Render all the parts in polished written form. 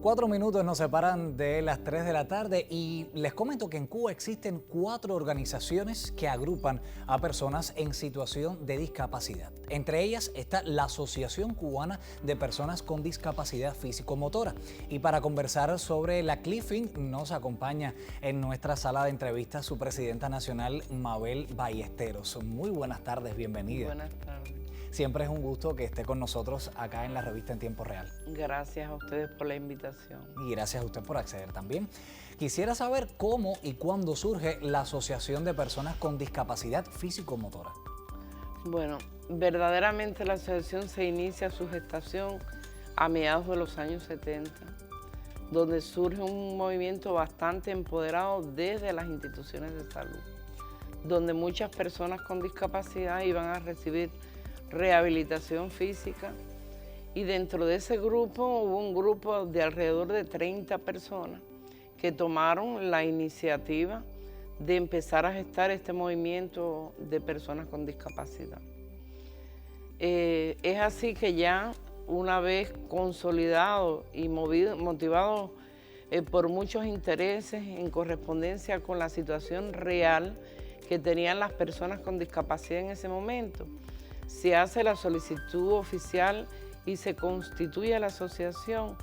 4 minutos nos separan de las 3 de la tarde y les comento que en Cuba existen 4 organizaciones que agrupan a personas en situación de discapacidad. Entre ellas está la Asociación Cubana de Personas con Discapacidad Físico-Motora. Y para conversar sobre la CLIFIN nos acompaña en nuestra sala de entrevistas su presidenta nacional, Mabel Ballesteros. Muy buenas tardes, bienvenida. Buenas tardes. Siempre es un gusto que esté con nosotros acá en la revista En Tiempo Real. Gracias a ustedes por la invitación. Y gracias a usted por acceder también. Quisiera saber cómo y cuándo surge la Asociación de Personas con Discapacidad Físico-Motora. Bueno, verdaderamente la asociación se inicia su gestación a mediados de los años 70, donde surge un movimiento bastante empoderado desde las instituciones de salud, donde muchas personas con discapacidad iban a recibir rehabilitación física, y dentro de ese grupo hubo un grupo de alrededor de 30 personas que tomaron la iniciativa de empezar a gestar este movimiento de personas con discapacidad. Es así que ya una vez consolidado y motivado por muchos intereses en correspondencia con la situación real que tenían las personas con discapacidad en ese momento, se hace la solicitud oficial y se constituye la asociación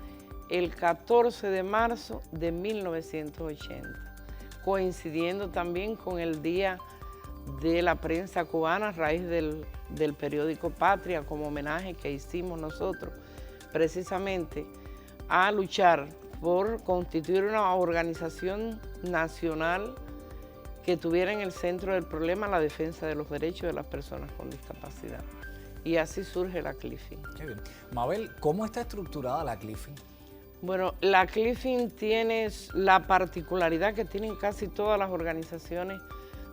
el 14 de marzo de 1980, coincidiendo también con el Día de la Prensa Cubana a raíz del periódico Patria, como homenaje que hicimos nosotros precisamente a luchar por constituir una organización nacional que tuviera en el centro del problema la defensa de los derechos de las personas con discapacidad. Y así surge la CLIFIN. Qué bien. Mabel, ¿cómo está estructurada la CLIFIN? Bueno, la CLIFIN tiene la particularidad que tienen casi todas las organizaciones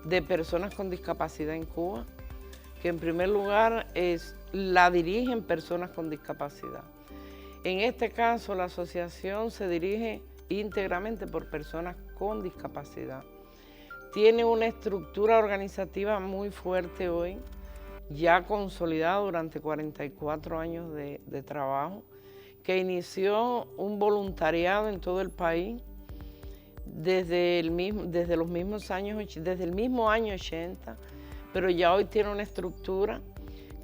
de personas con discapacidad en Cuba, que en primer lugar la dirigen personas con discapacidad. En este caso, la asociación se dirige íntegramente por personas con discapacidad. Tiene una estructura organizativa muy fuerte hoy, ya consolidada durante 44 años de trabajo, que inició un voluntariado en todo el país desde el mismo año 80, pero ya hoy tiene una estructura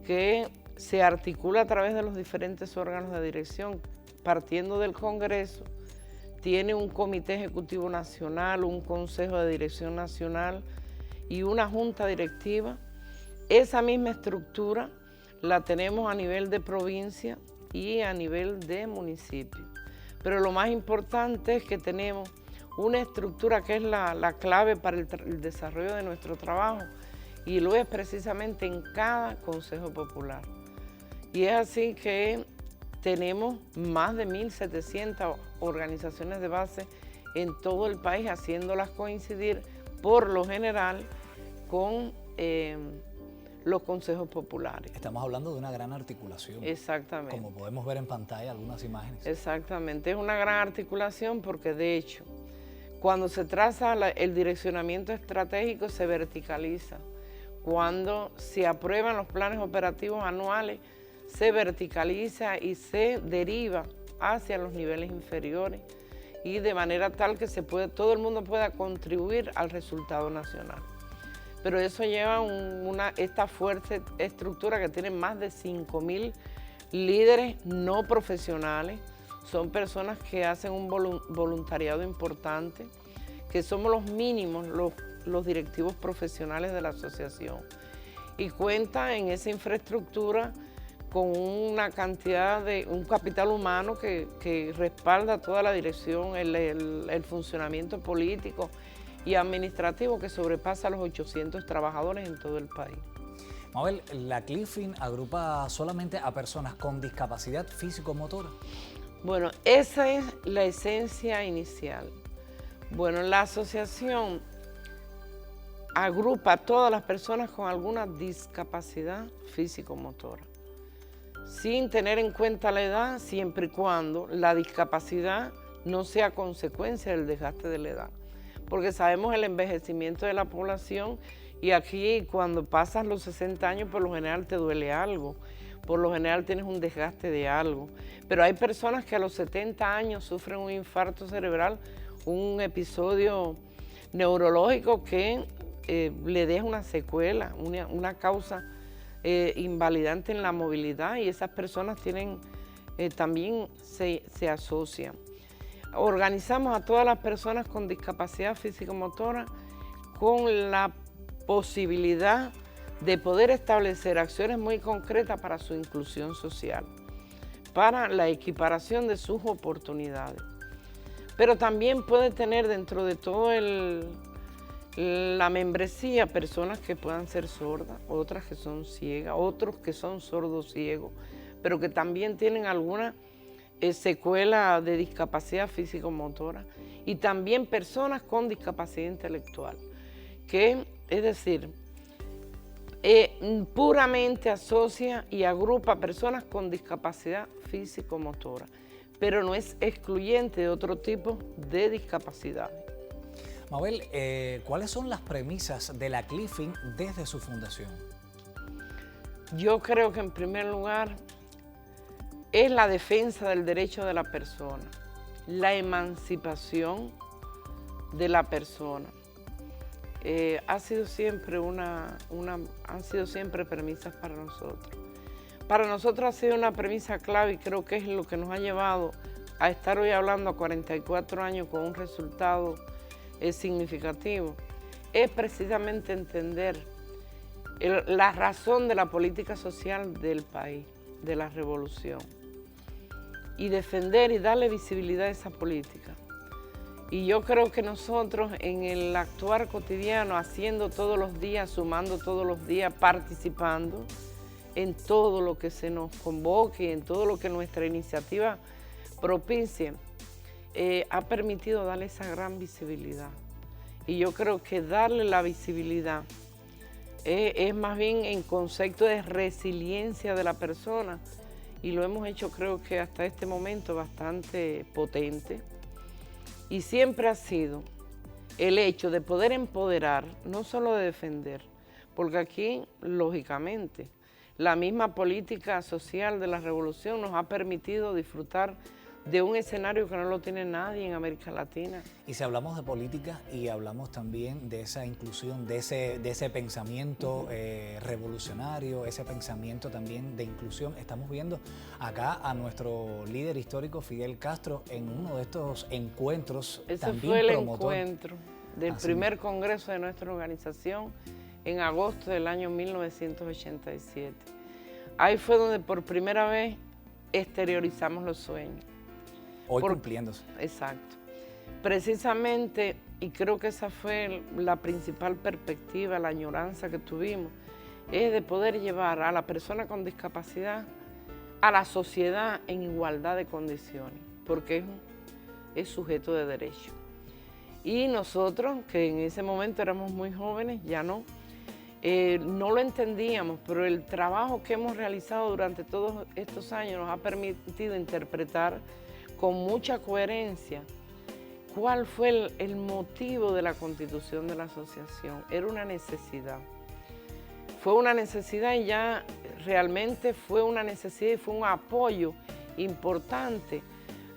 que se articula a través de los diferentes órganos de dirección, partiendo del Congreso. Tiene un comité ejecutivo nacional, un consejo de dirección nacional y una junta directiva. Esa misma estructura la tenemos a nivel de provincia y a nivel de municipio. Pero lo más importante es que tenemos una estructura que es la clave para el desarrollo de nuestro trabajo, y lo es precisamente en cada consejo popular. Y es así que tenemos más de 1.700 organizaciones de base en todo el país, haciéndolas coincidir por lo general con los consejos populares. Estamos hablando de una gran articulación. Exactamente. Como podemos ver en pantalla algunas imágenes. Exactamente, es una gran articulación porque de hecho, cuando se traza el direccionamiento estratégico se verticaliza. Cuando se aprueban los planes operativos anuales, se verticaliza y se deriva hacia los niveles inferiores, y de manera tal que todo el mundo pueda contribuir al resultado nacional. Pero eso lleva esta fuerte estructura que tiene más de 5.000 líderes no profesionales. Son personas que hacen un voluntariado importante, que somos los mínimos, los directivos profesionales de la asociación. Y cuenta en esa infraestructura con una cantidad un capital humano que respalda toda la dirección, el funcionamiento político y administrativo que sobrepasa los 800 trabajadores en todo el país. Mabel, ¿la CLIFIN agrupa solamente a personas con discapacidad físico-motora? Bueno, esa es la esencia inicial. Bueno, la asociación agrupa a todas las personas con alguna discapacidad físico-motora, sin tener en cuenta la edad, siempre y cuando la discapacidad no sea consecuencia del desgaste de la edad. Porque sabemos el envejecimiento de la población, y aquí cuando pasas los 60 años por lo general te duele algo, por lo general tienes un desgaste de algo. Pero hay personas que a los 70 años sufren un infarto cerebral, un episodio neurológico que le deja una secuela, una causa invalidante en la movilidad, y esas personas tienen, también se asocian. Organizamos a todas las personas con discapacidad físico-motora con la posibilidad de poder establecer acciones muy concretas para su inclusión social, para la equiparación de sus oportunidades. Pero también puede tener dentro de todo la membresía personas que puedan ser sordas, otras que son ciegas, otros que son sordos ciegos, pero que también tienen alguna secuela de discapacidad físico-motora, y también personas con discapacidad intelectual, que es decir, puramente asocia y agrupa personas con discapacidad físico-motora, pero no es excluyente de otro tipo de discapacidades. Mabel, ¿cuáles son las premisas de la CLIFIN desde su fundación? Yo creo que en primer lugar es la defensa del derecho de la persona, la emancipación de la persona. Han sido siempre premisas para nosotros. Para nosotros ha sido una premisa clave, y creo que es lo que nos ha llevado a estar hoy hablando a 44 años con un resultado significativo. Es precisamente entender la razón de la política social del país, de la revolución, y defender y darle visibilidad a esa política. Y yo creo que nosotros en el actuar cotidiano, haciendo todos los días, sumando todos los días, participando en todo lo que se nos convoque, en todo lo que nuestra iniciativa propicie, ha permitido darle esa gran visibilidad. Y yo creo que darle la visibilidad es más bien en concepto de resiliencia de la persona, y lo hemos hecho, creo que hasta este momento, bastante potente. Y siempre ha sido el hecho de poder empoderar, no solo de defender, porque aquí, lógicamente, la misma política social de la revolución nos ha permitido disfrutar de un escenario que no lo tiene nadie en América Latina. Y si hablamos de política y hablamos también de esa inclusión, de ese pensamiento revolucionario, ese pensamiento también de inclusión, estamos viendo acá a nuestro líder histórico Fidel Castro en uno de estos encuentros. Ese también fue el promotor. encuentro del primer congreso de nuestra organización en agosto del año 1987. Ahí fue donde por primera vez exteriorizamos los sueños. Hoy cumpliéndose. Exacto. Precisamente, y creo que esa fue la principal perspectiva, la añoranza que tuvimos, es de poder llevar a la persona con discapacidad a la sociedad en igualdad de condiciones, porque es sujeto de derecho. Y nosotros, que en ese momento éramos muy jóvenes, ya no lo entendíamos, pero el trabajo que hemos realizado durante todos estos años nos ha permitido interpretar con mucha coherencia cuál fue el motivo de la constitución de la asociación. Era una necesidad. Fue una necesidad, y ya realmente fue una necesidad y fue un apoyo importante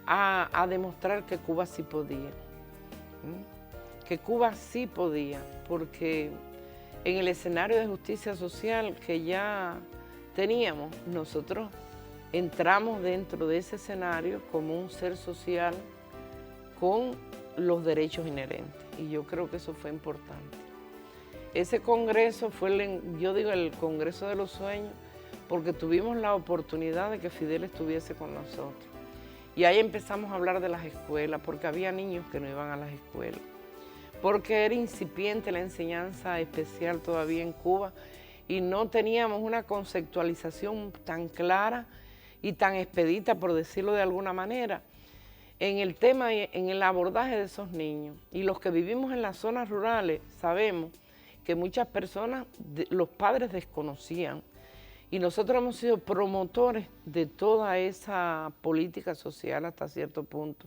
a demostrar que Cuba sí podía. Que Cuba sí podía, porque en el escenario de justicia social que ya teníamos, nosotros entramos dentro de ese escenario como un ser social con los derechos inherentes, y yo creo que eso fue importante. Ese congreso fue, yo digo, el Congreso de los Sueños, porque tuvimos la oportunidad de que Fidel estuviese con nosotros. Y ahí empezamos a hablar de las escuelas, porque había niños que no iban a las escuelas, porque era incipiente la enseñanza especial todavía en Cuba, y no teníamos una conceptualización tan clara y tan expedita, por decirlo de alguna manera, en el tema y en el abordaje de esos niños. Y los que vivimos en las zonas rurales sabemos que muchas personas, los padres desconocían, y nosotros hemos sido promotores de toda esa política social hasta cierto punto,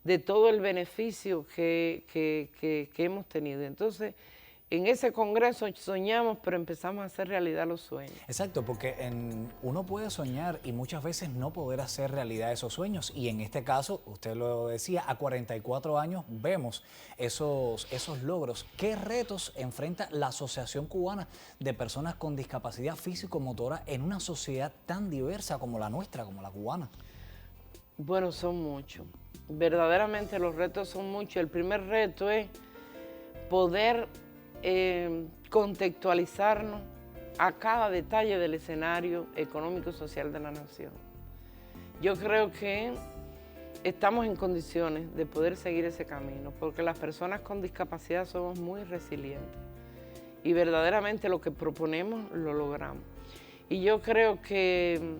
de todo el beneficio que hemos tenido. Entonces, en ese congreso soñamos, pero empezamos a hacer realidad los sueños. Exacto, porque uno puede soñar y muchas veces no poder hacer realidad esos sueños. Y en este caso, usted lo decía, a 44 años vemos esos logros. ¿Qué retos enfrenta la Asociación Cubana de Personas con Discapacidad Físico-Motora en una sociedad tan diversa como la nuestra, como la cubana? Bueno, son muchos. Verdaderamente los retos son muchos. El primer reto es poder contextualizarnos a cada detalle del escenario económico y social de la nación. Yo creo que estamos en condiciones de poder seguir ese camino, porque las personas con discapacidad somos muy resilientes y verdaderamente lo que proponemos lo logramos. Y yo creo que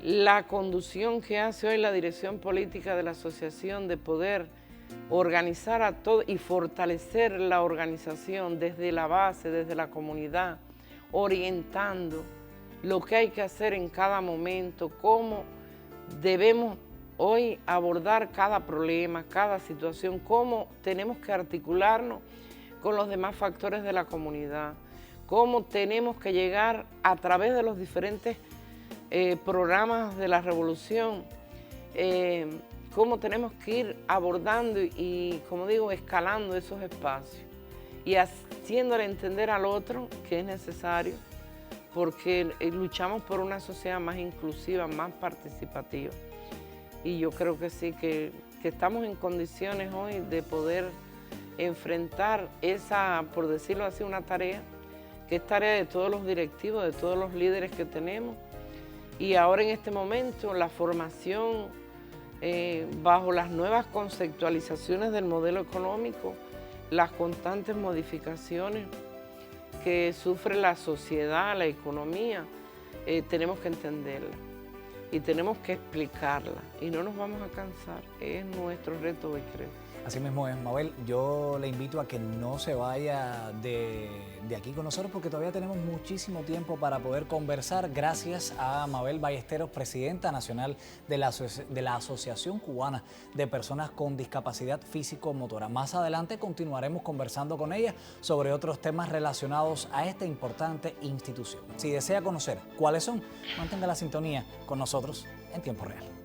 la conducción que hace hoy la dirección política de la asociación de poder organizar a todo y fortalecer la organización desde la base, desde la comunidad, orientando lo que hay que hacer en cada momento, cómo debemos hoy abordar cada problema, cada situación, cómo tenemos que articularnos con los demás factores de la comunidad, cómo tenemos que llegar a través de los diferentes programas de la revolución, cómo tenemos que ir abordando y, como digo, escalando esos espacios y haciéndole entender al otro que es necesario, porque luchamos por una sociedad más inclusiva, más participativa. Y yo creo que sí, que estamos en condiciones hoy de poder enfrentar esa, por decirlo así, una tarea, que es tarea de todos los directivos, de todos los líderes que tenemos. Y ahora en este momento la formación bajo las nuevas conceptualizaciones del modelo económico, las constantes modificaciones que sufre la sociedad, la economía, tenemos que entenderla y tenemos que explicarla y no nos vamos a cansar, es nuestro reto hoy, creo. Así mismo es, Mabel. Yo le invito a que no se vaya de aquí con nosotros porque todavía tenemos muchísimo tiempo para poder conversar. Gracias a Mabel Ballesteros, presidenta nacional de la Asociación Cubana de Personas con Discapacidad Físico-Motora. Más adelante continuaremos conversando con ella sobre otros temas relacionados a esta importante institución. Si desea conocer cuáles son, mantenga la sintonía con nosotros en tiempo real.